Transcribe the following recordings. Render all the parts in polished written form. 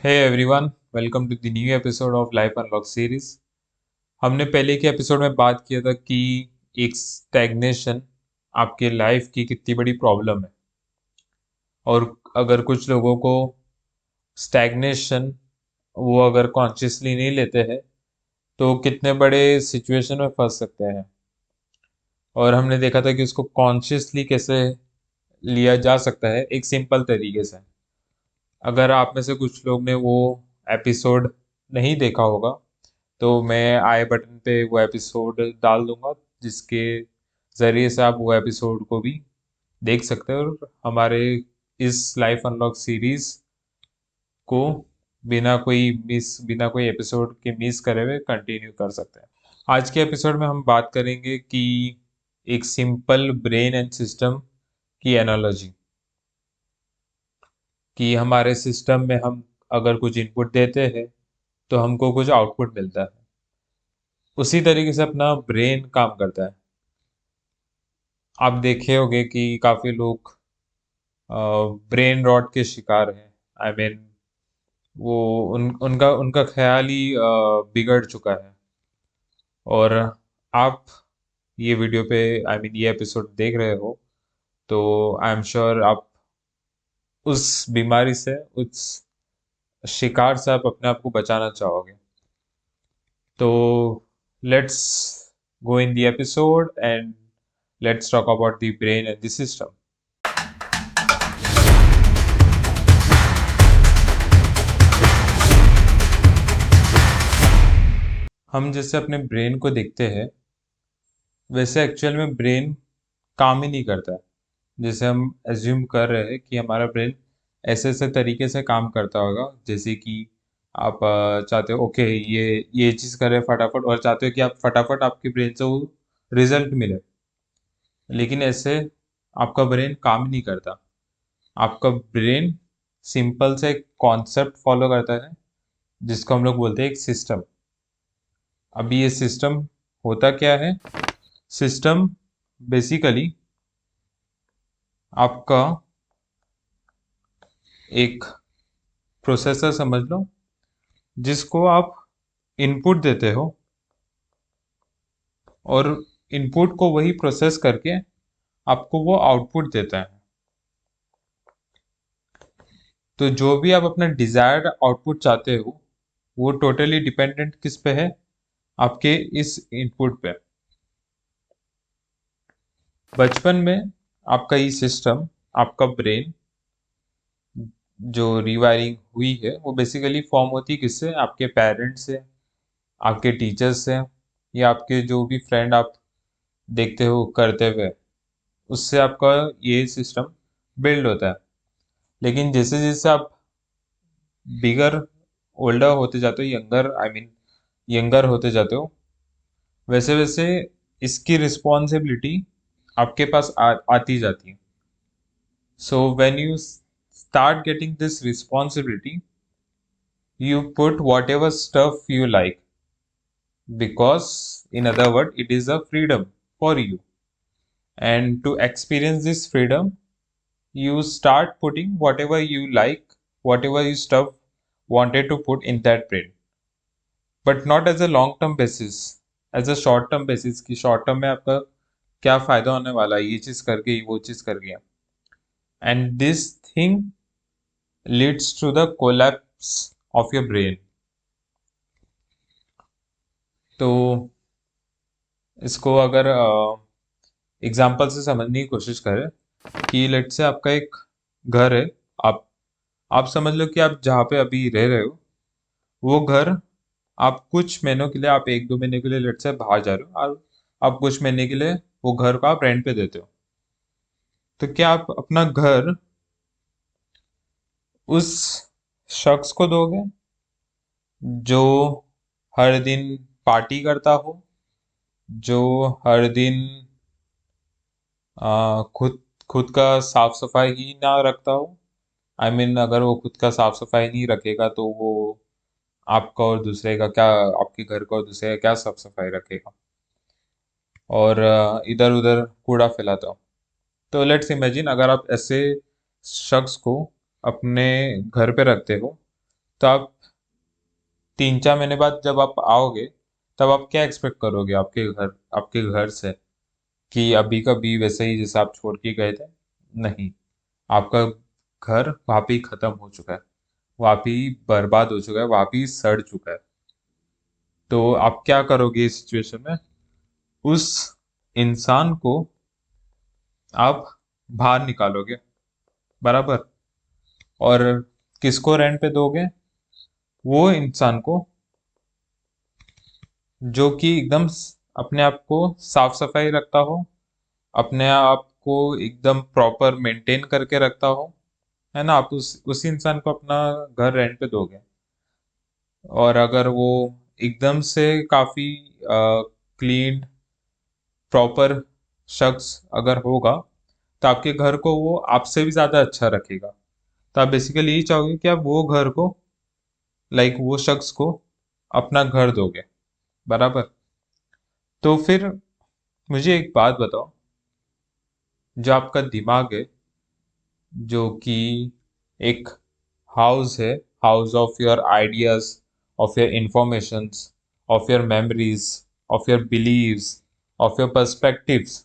Hey everyone, welcome to the new episode of life unlock series. हमने पहले के episode में बात किया था कि एक स्टैग्नेशन आपके लाइफ की कितनी बड़ी प्रॉब्लम है, और अगर कुछ लोगों को स्टैग्नेशन वो अगर कॉन्शियसली नहीं लेते हैं तो कितने बड़े सिचुएशन में फंस सकते हैं। और हमने देखा था कि उसको कॉन्शियसली कैसे लिया जा सकता है एक सिंपल तरीके से। अगर आप में से कुछ लोग ने वो एपिसोड नहीं देखा होगा तो मैं आई बटन पे वो एपिसोड डाल दूंगा, जिसके ज़रिए से आप वो एपिसोड को भी देख सकते हैं और हमारे इस लाइफ अनलॉक सीरीज को बिना कोई एपिसोड के मिस करे हुए कंटिन्यू कर सकते हैं। आज के एपिसोड में हम बात करेंगे कि एक सिंपल ब्रेन एंड सिस्टम की एनालॉजी, कि हमारे सिस्टम में हम अगर कुछ इनपुट देते हैं तो हमको कुछ आउटपुट मिलता है। उसी तरीके से अपना ब्रेन काम करता है। आप देखे होंगे कि काफ़ी लोग ब्रेन रॉट के शिकार हैं। आई मीन वो उनका उनका ख्याल ही बिगड़ चुका है। और आप ये वीडियो पे आई मीन ये एपिसोड देख रहे हो तो आई एम श्योर आप उस बीमारी से, उस शिकार से आप अपने आप को बचाना चाहोगे। तो let's go in the episode and let's talk about the brain and the system. हम जैसे अपने ब्रेन को देखते हैं वैसे एक्चुअल में ब्रेन काम ही नहीं करता है। जैसे हम एज्यूम कर रहे हैं कि हमारा ब्रेन ऐसे ऐसे तरीके से काम करता होगा, जैसे कि आप चाहते हो ओके ये चीज़ करें फटाफट, और चाहते हो कि आप फटाफट आपके ब्रेन से वो रिजल्ट मिले। लेकिन ऐसे आपका ब्रेन काम ही नहीं करता। आपका ब्रेन सिंपल से एक कॉन्सेप्ट फॉलो करता है जिसको हम लोग बोलते हैं एक सिस्टम। अभी ये सिस्टम होता क्या है? सिस्टम बेसिकली आपका एक प्रोसेसर समझ लो, जिसको आप इनपुट देते हो और इनपुट को वही प्रोसेस करके आपको वो आउटपुट देता है। तो जो भी आप अपना डिजायर्ड आउटपुट चाहते हो वो टोटली डिपेंडेंट किस पे है? आपके इस इनपुट पे। बचपन में आपका ये सिस्टम, आपका ब्रेन जो रीवायरिंग हुई है वो बेसिकली फॉर्म होती है किससे? आपके पेरेंट्स से, आपके टीचर्स से, या आपके जो भी फ्रेंड आप देखते हो करते हुए, उससे आपका ये सिस्टम बिल्ड होता है। लेकिन जैसे जैसे आप बिगर ओल्डर होते जाते हो, यंगर आई मीन यंगर होते जाते हो, वैसे वैसे इसकी रिस्पॉन्सिबिलिटी आपके पास आती जाती है। So when you start getting this responsibility, you put whatever stuff you like, because in other words it is a freedom for you. And to experience this freedom you start putting whatever you like, whatever you stuff wanted to put in that brain, but not as a long term basis, as a short term basis कि short term में आपका क्या फायदा होने वाला है ये चीज करके, वो चीज कर गया। and this thing leads to the collapse of your brain। तो इसको अगर एग्जाम्पल से समझने की कोशिश करें कि लेट से आपका एक घर है। आप समझ लो कि आप जहाँ पे अभी रह रहे हो वो घर, आप कुछ महीनों के लिए, आप 1-2 महीने के लिए लेट से बाहर जा रहे हो और आप कुछ महीने के लिए वो घर को आप रेंट पे देते हो। तो क्या आप अपना घर उस शख्स को दोगे जो हर दिन पार्टी करता हो, जो हर दिन खुद खुद का साफ सफाई ही ना रखता हो? आई मीन अगर वो खुद का साफ सफाई नहीं रखेगा तो वो आपका और दूसरे का क्या, आपके घर का और दूसरे का क्या साफ सफाई रखेगा? और इधर उधर कूड़ा फैलाता हो। तो लेट्स इमेजिन अगर आप ऐसे शख्स को अपने घर पे रखते हो तो आप 3-4 महीने बाद जब आप आओगे, तब आप क्या एक्सपेक्ट करोगे आपके घर से? कि अभी कभी वैसे ही जैसे आप छोड़ के गए थे? नहीं, आपका घर वहाँ पे ही खत्म हो चुका है, वहाँ पे ही बर्बाद हो चुका है, वहाँ पे ही सड़ चुका है। तो आप क्या करोगे इस सिचुएशन में? उस इंसान को आप बाहर निकालोगे, बराबर? और किसको रेंट पे दोगे? वो इंसान को जो कि एकदम अपने आप को साफ सफाई रखता हो, अपने आप को एकदम प्रॉपर मेंटेन करके रखता हो, है ना? आप उसी इंसान को अपना घर रेंट पे दोगे। और अगर वो एकदम से काफी क्लीन प्रॉपर शख्स अगर होगा, तो आपके घर को वो आपसे भी ज्यादा अच्छा रखेगा। तो आप बेसिकली यही चाहोगे कि आप वो घर को, लाइक वो शख्स को अपना घर दोगे, बराबर? तो फिर मुझे एक बात बताओ, जो आपका दिमाग है, जो कि एक हाउस है, house of your ideas, of your informations, of your memories, of your beliefs, of your perspectives,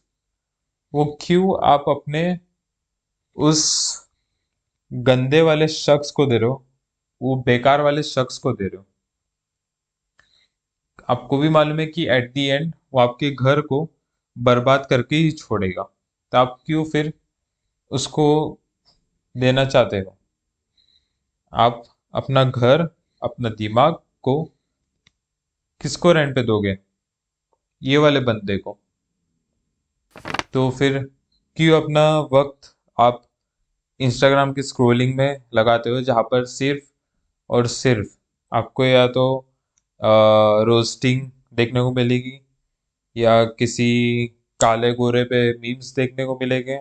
वो क्यों आप अपने उस गंदे वाले शख्स को दे रहे हो, वो बेकार वाले शख्स को दे रहे हो? आपको भी मालूम है कि एट द एंड वो आपके घर को बर्बाद करके ही छोड़ेगा, तो आप क्यों फिर उसको देना चाहते हो? आप अपना घर, अपना दिमाग को किसको रेंट पे दोगे? ये वाले बंदे को। तो फिर क्यों अपना वक्त आप इंस्टाग्राम की स्क्रोलिंग में लगाते हो, जहाँ पर सिर्फ और सिर्फ आपको या तो रोस्टिंग देखने को मिलेगी, या किसी काले गोरे पे मीम्स देखने को मिलेंगे,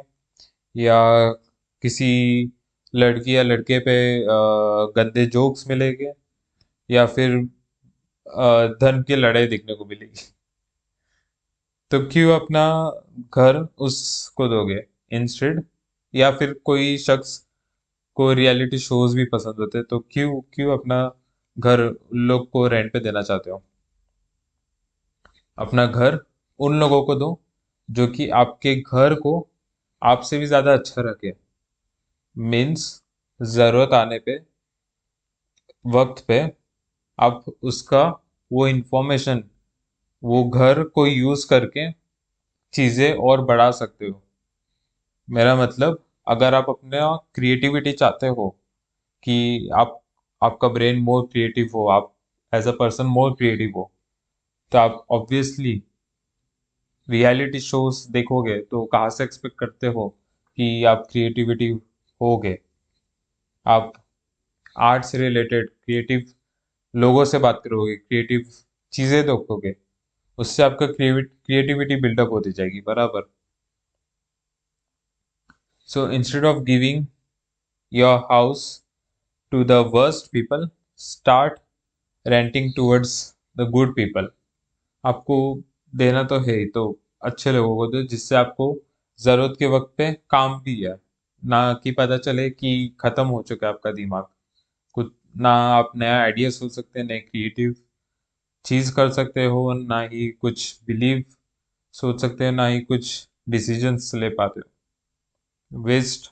या किसी लड़की या लड़के पे गंदे जोक्स मिलेंगे, या फिर धन की लड़ाई देखने को मिलेगी। तो क्यों अपना घर उसको दोगे इंस्टेड? या फिर कोई शख्स को रियलिटी शोज भी पसंद होते हैं, तो क्यों क्यों अपना घर उन लोग को रेंट पे देना चाहते हो? अपना घर उन लोगों को दो जो कि आपके घर को आपसे भी ज्यादा अच्छा रखे। मीन्स जरूरत आने पे, वक्त पे, आप उसका वो इंफॉर्मेशन, वो घर को यूज करके चीजें और बढ़ा सकते हो। मेरा मतलब, अगर आप अपना क्रिएटिविटी चाहते हो कि आप आपका ब्रेन मोर क्रिएटिव हो, आप as a person more creative हो, तो आप ऑब्वियसली रियलिटी शोज देखोगे, तो कहाँ से एक्सपेक्ट करते हो कि आप क्रिएटिविटी होगे? आप आर्ट से रिलेटेड क्रिएटिव लोगों से बात करोगे, क्रिएटिव चीजें देखोगे, उससे आपका क्रिएटिविटी बिल्डअप होती जाएगी, बराबर? So instead of giving your house to the worst people, start renting towards the good people. आपको देना तो है ही, तो अच्छे लोगों को दो, जिससे आपको जरूरत के वक्त पे काम भी है, ना कि पता चले कि खत्म हो चुका है आपका दिमाग। कुछ ना आप नया आइडिया सोच सकते हैं, नए क्रिएटिव चीज कर सकते हो, ना ही कुछ बिलीव सोच सकते हैं, ना ही कुछ डिसीजंस ले पाते हो। वेस्ट,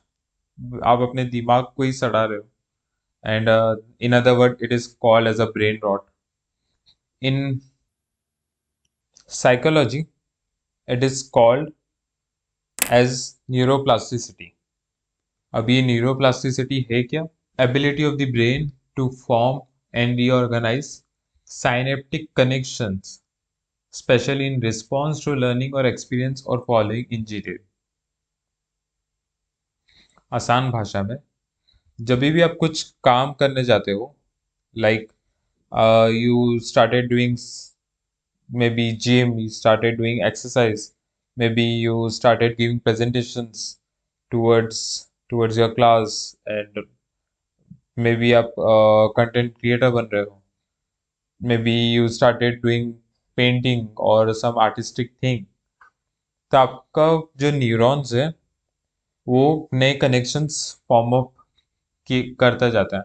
आप अपने दिमाग को ही सड़ा रहे हो। And in other word, it is called as a brain rot in psychology. It is called as neuroplasticity. अब ये न्यूरोप्लास्टिसिटी है क्या? Ability of the brain to form and reorganize synaptic connections, especially in response to learning or experience or following engineering। आसान भाषा में, जब भी आप कुछ काम करने जाते हो, like you started doing maybe gym, you started doing exercise, maybe you started giving presentations towards your class, and maybe आप कंटेंट क्रिएटर बन रहे हो, maybe you started doing painting or some artistic thing। तो आपका जो neurons है, वो नए कनेक्शंस फॉर्म अप की करता जाता है,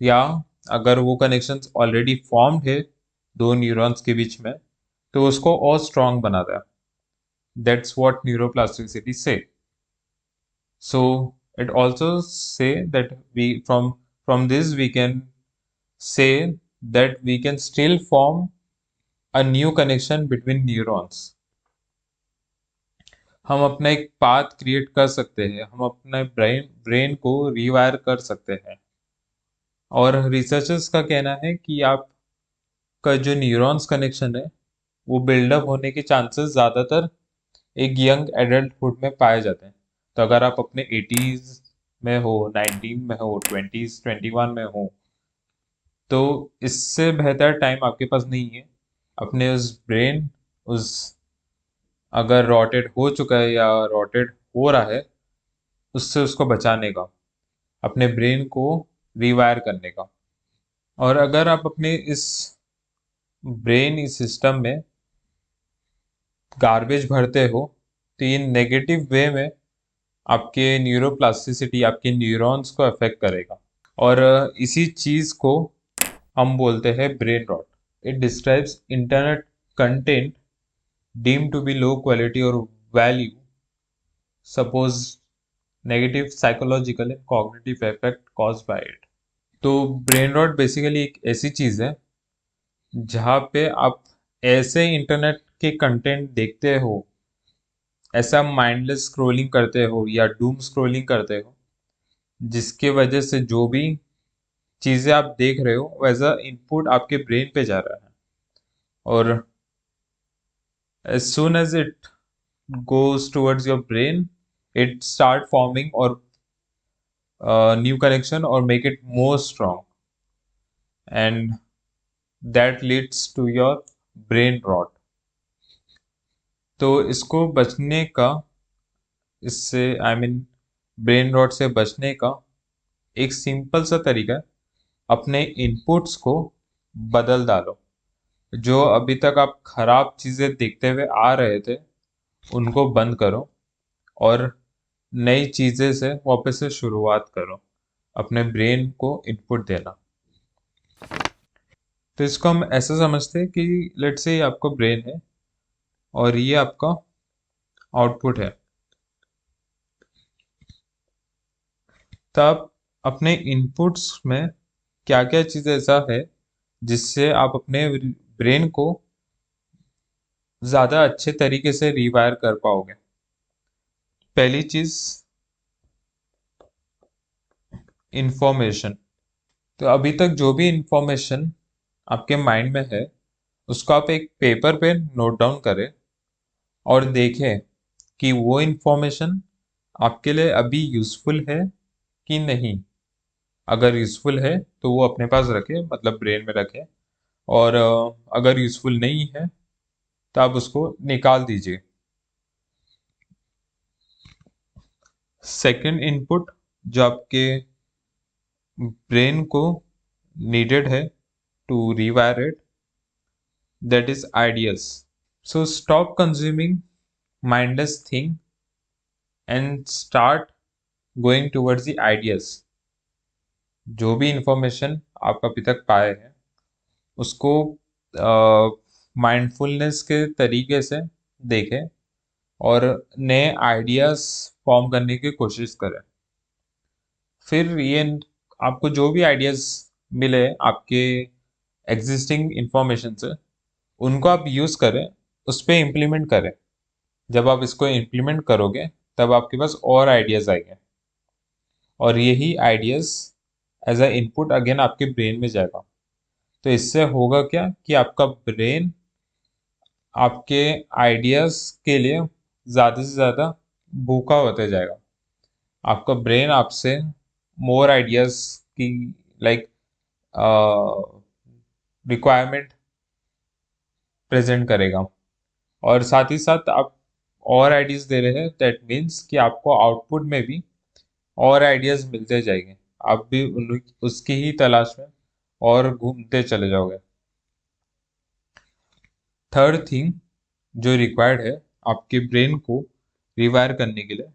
या अगर वो कनेक्शंस ऑलरेडी फॉर्म्ड है दो न्यूरॉन्स के बीच में, तो उसको और स्ट्रांग बनाता है. दैट्स व्हाट न्यूरोप्लास्टिसिटी से. So it also say that we from this we can say that we can still form a new connection between neurons. हम अपना एक पाथ क्रिएट कर सकते हैं, हम अपने ब्रेन को रीवायर कर सकते हैं. और रिसर्चर्स का कहना है कि आपका जो न्यूरॉन्स कनेक्शन है वो बिल्डअप होने के चांसेस ज़्यादातर एक यंग एडल्टहुड में पाए जाते हैं. तो अगर आप अपने 80s में हो, 19 में हो, 20s 21 में हो, तो इससे बेहतर टाइम आपके पास नहीं है अपने उस ब्रेन, उस अगर रॉटेड हो चुका है या रॉटेड हो रहा है उससे उसको बचाने का, अपने ब्रेन को रिवायर करने का. और अगर आप अपने इस ब्रेन इस सिस्टम में गार्बेज भरते हो, तो ये नेगेटिव वे में आपके न्यूरोप्लास्टिसिटी, आपके न्यूरॉन्स को अफेक्ट करेगा. और इसी चीज़ को हम बोलते हैं brain rot. It describes internet content deemed to be low quality or value, suppose negative psychological and cognitive effect caused by it. तो ब्रेन रॉट बेसिकली एक ऐसी चीज़ है जहाँ पे आप ऐसे इंटरनेट के कंटेंट देखते हो, ऐसा माइंडलेस स्क्रोलिंग करते हो या डूम स्क्रोलिंग करते हो, जिसके वजह से जो भी चीज़ें आप देख रहे हो वैसा इनपुट आपके ब्रेन पे जा रहा है. और as soon as it goes towards your brain, it start forming or new connection or make it more strong, and that leads to your brain rot. तो इसको बचने का, इससे आई मीन ब्रेन रॉट से बचने का एक सिंपल सा तरीका है, अपने इनपुट्स को बदल डालो. जो अभी तक आप खराब चीज़ें देखते हुए आ रहे थे उनको बंद करो और नई चीज़ें से वापस से शुरुआत करो, अपने ब्रेन को इनपुट देना. तो इसको हम ऐसा समझते हैं कि लेट्स से आपका ब्रेन है और ये आपका आउटपुट है. तो आप अपने इनपुट्स में क्या क्या चीज़ ऐसा है जिससे आप अपने ब्रेन को ज़्यादा अच्छे तरीके से रिवायर कर पाओगे. पहली चीज़ इंफॉर्मेशन. तो अभी तक जो भी इंफॉर्मेशन आपके माइंड में है उसको आप एक पेपर पे नोट डाउन करें और देखें कि वो इंफॉर्मेशन आपके लिए अभी यूज़फुल है कि नहीं. अगर यूज़फुल है तो वो अपने पास रखें, मतलब ब्रेन में रखें. और अगर यूज़फुल नहीं है तो आप उसको निकाल दीजिए. सेकंड इनपुट जो आपके ब्रेन को नीडेड है to rewire it, that is ideas. So stop consuming mindless thing and start going towards the ideas. जो भी इंफॉर्मेशन आप अभी तक पाए हैं उसको माइंडफुलनेस के तरीके से देखें और नए आइडियाज फॉर्म करने की कोशिश करें. फिर ये आपको जो भी आइडियाज मिले आपके एग्जिस्टिंग इंफॉर्मेशन से, उनको आप यूज़ करें, उस पर इम्प्लीमेंट करें. जब आप इसको इम्प्लीमेंट करोगे तब आपके पास और आइडियाज़ आएंगे और यही ideas as a input again आपके ब्रेन में जाएगा. तो इससे होगा क्या कि आपका ब्रेन आपके आइडियाज़ के लिए ज़्यादा से ज़्यादा भूखा होते जाएगा. आपका ब्रेन आपसे मोर आइडियाज़ की लाइक रिक्वायरमेंट प्रेजेंट करेगा. और साथ ही साथ आप और आइडियाज़ दे रहे हैं, दैट मीन्स कि आपको आउटपुट में भी और आइडियाज़ मिलते जाएंगे. आप भी उसकी ही तलाश में और घूमते चले जाओगे. थर्ड थिंग जो रिक्वायर्ड है आपके ब्रेन को रिवायर करने के लिए,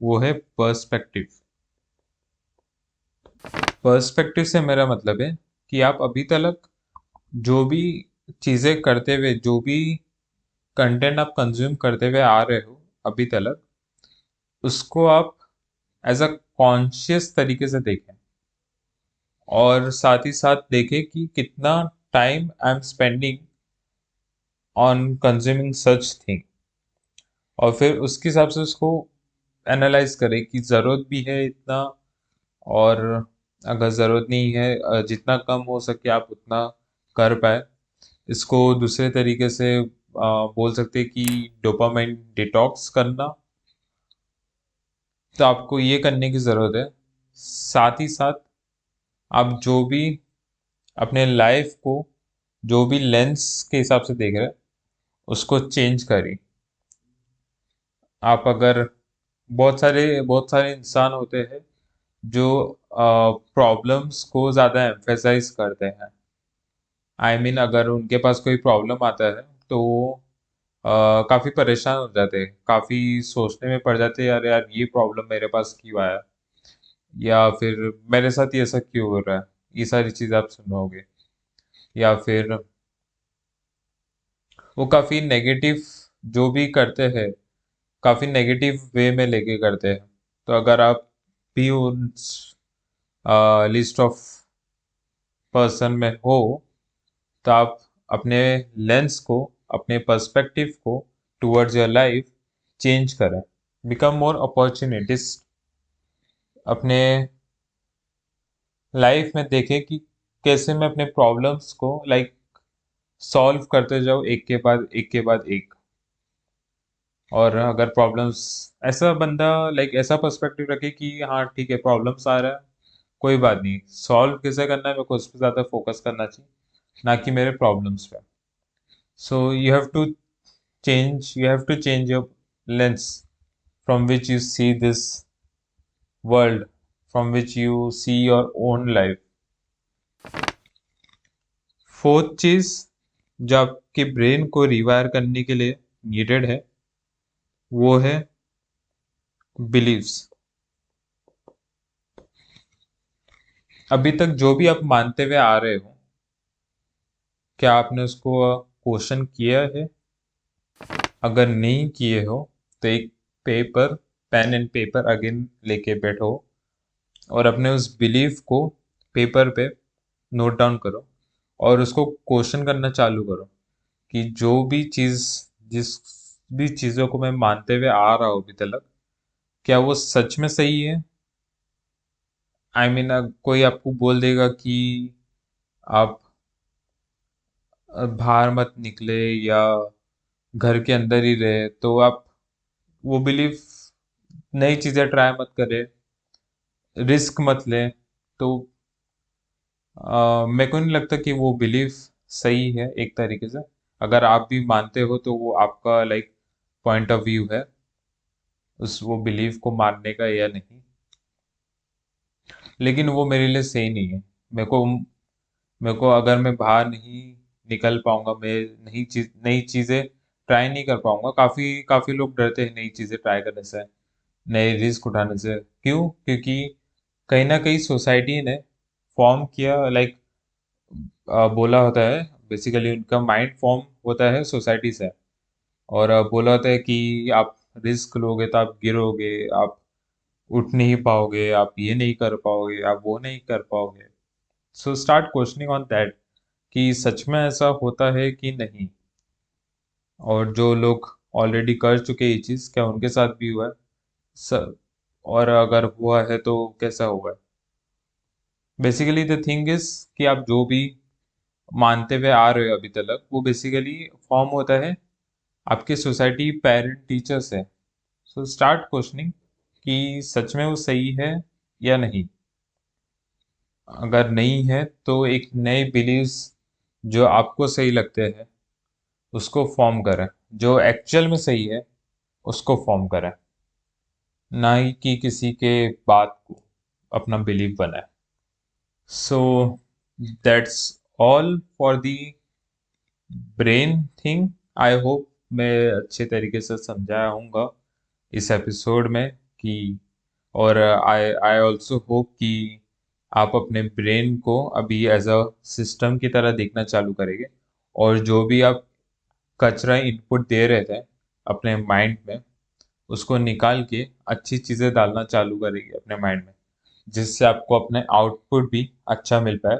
वो है पर्सपेक्टिव. पर्सपेक्टिव से मेरा मतलब है कि आप अभी तक जो भी चीज़ें करते हुए, जो भी कंटेंट आप कंज्यूम करते हुए आ रहे हो अभी तक, उसको आप एज अ कॉन्शियस तरीके से देखें, और साथ ही साथ देखें कि कितना time I am spending on consuming such thing, और फिर उसके हिसाब से उसको एनालाइज करें कि ज़रूरत भी है इतना, और अगर ज़रूरत नहीं है, जितना कम हो सके आप उतना कर पाए। इसको दूसरे तरीके से बोल सकते हैं कि डोपामाइन डिटॉक्स करना। तो आपको ये करने की ज़रूरत है। साथ ही साथ आप जो भी अपने लाइफ को जो भी लेंस के हिसाब से देख रहे हैं, उसको चेंज करिए। आप अगर बहुत सारे इंसान होते हैं जो प्रॉब्लम्स को ज़्यादा एम्फेसाइज करते हैं। अगर उनके पास कोई प्रॉब्लम आता है तो वो काफ़ी परेशान हो जाते हैं, काफ़ी सोचने में पड़ जाते हैं, यार यार ये प्रॉब्लम मेरे पास क्यों आया, या फिर मेरे साथ ये ऐसा क्यों हो रहा है। ये सारी चीज़ आप सुनोगे, या फिर वो काफ़ी नेगेटिव जो भी करते हैं, काफ़ी नेगेटिव वे में लेके करते हैं। तो अगर आप भी उन लिस्ट ऑफ पर्सन में हो, तो आप अपने लेंस को, अपने पर्सपेक्टिव को टुवर्ड्स योर लाइफ चेंज करें। Become more opportunities. अपने लाइफ में देखें कि कैसे मैं अपने प्रॉब्लम्स को सॉल्व करते जाऊँ, एक के बाद एक के बाद एक। और अगर प्रॉब्लम्स, ऐसा बंदा ऐसा पर्सपेक्टिव रखे कि हाँ ठीक है, प्रॉब्लम्स आ रहा है, कोई बात नहीं, सॉल्व कैसे करना है मेरे को उस पर ज़्यादा फोकस करना चाहिए, ना कि मेरे प्रॉब्लम्स पे। सो you have to change your lens from which you see this world, from which you see your own life. Fourth चीज जो आपके ब्रेन को रिवायर करने के लिए नीडेड है, वो है बिलीव्स। अभी तक जो भी आप मानते हुए आ रहे हो, क्या आपने उसको क्वेश्चन किया है? अगर नहीं किए हो तो एक paper, pen and paper again लेके बैठो, और अपने उस बिलीफ को पेपर पे नोट डाउन करो, और उसको क्वेश्चन करना चालू करो कि जो भी चीज़, जिस भी चीज़ों को मैं मानते हुए आ रहा हूँ अभी तक, क्या वो सच में सही है? कोई आपको बोल देगा कि आप बाहर मत निकले, या घर के अंदर ही रहे, तो आप वो बिलीफ, नई चीज़ें ट्राई मत करें, रिस्क मत लें। तो मेरे को नहीं लगता कि वो बिलीफ सही है एक तरीके से। अगर आप भी मानते हो तो वो आपका पॉइंट ऑफ व्यू है उस वो बिलीफ को मानने का या नहीं, लेकिन वो मेरे लिए सही नहीं है। मेरे को अगर मैं बाहर नहीं निकल पाऊंगा, मैं नई चीज़ें ट्राई नहीं कर पाऊंगा। काफ़ी काफ़ी लोग डरते हैं नई चीज़ें ट्राई करने से, नए रिस्क उठाने से। क्यों? क्योंकि कहीं ना कहीं सोसाइटी ने फॉर्म किया, बोला होता है, बेसिकली उनका माइंड फॉर्म होता है सोसाइटी से, और बोला होता है कि आप रिस्क लोगे तो आप गिरोगे, आप उठ नहीं पाओगे, आप ये नहीं कर पाओगे, आप वो नहीं कर पाओगे। So start questioning on that कि सच में ऐसा होता है कि नहीं, और जो लोग ऑलरेडी कर चुके ये चीज़, क्या उनके साथ भी हुआ है? स, और अगर हुआ है तो कैसा हुआ है? बेसिकली द थिंग इज कि आप जो भी मानते हुए आ रहे हो अभी तक, वो बेसिकली फॉर्म होता है आपके सोसाइटी, पेरेंट, टीचर से। सो स्टार्ट क्वेश्चनिंग कि सच में वो सही है या नहीं। अगर नहीं है तो एक नए बिलीव्स जो आपको सही लगते हैं उसको फॉर्म करें, जो एक्चुअल में सही है उसको फॉर्म करें, ना ही कि किसी के बात को अपना बिलीव बनाए। So that's all for the brain thing. I hope मैं अच्छे तरीके से समझाया हूँगा इस एपिसोड में कि, और आई आई ऑल्सो होप कि आप अपने ब्रेन को अभी एज अ सिस्टम की तरह देखना चालू करेंगे, और जो भी आप कचरा इनपुट दे रहे थे अपने माइंड में, उसको निकाल के अच्छी चीज़ें डालना चालू करेंगे अपने माइंड में, जिससे आपको अपने आउटपुट भी अच्छा मिल पाए,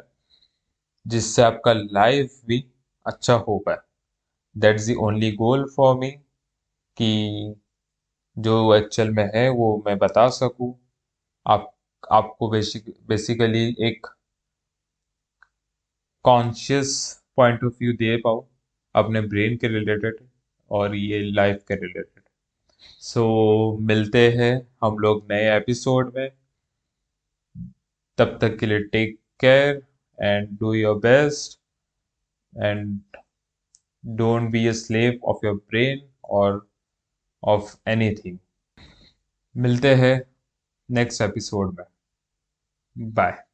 जिससे आपका लाइफ भी अच्छा हो पाए। That's the only goal for me, कि जो एक्चुअल में है वो मैं बता सकूं, आप आपको बेसिकली एक कॉन्शियस पॉइंट ऑफ व्यू दे पाऊँ अपने ब्रेन के रिलेटेड और ये लाइफ के रिलेटेड। सो मिलते हैं हम लोग नए एपिसोड में। तब तक के लिए take care and do your best, and don't be a slave of your brain और ऑफ एनीथिंग। मिलते हैं नेक्स्ट एपिसोड में। बाय।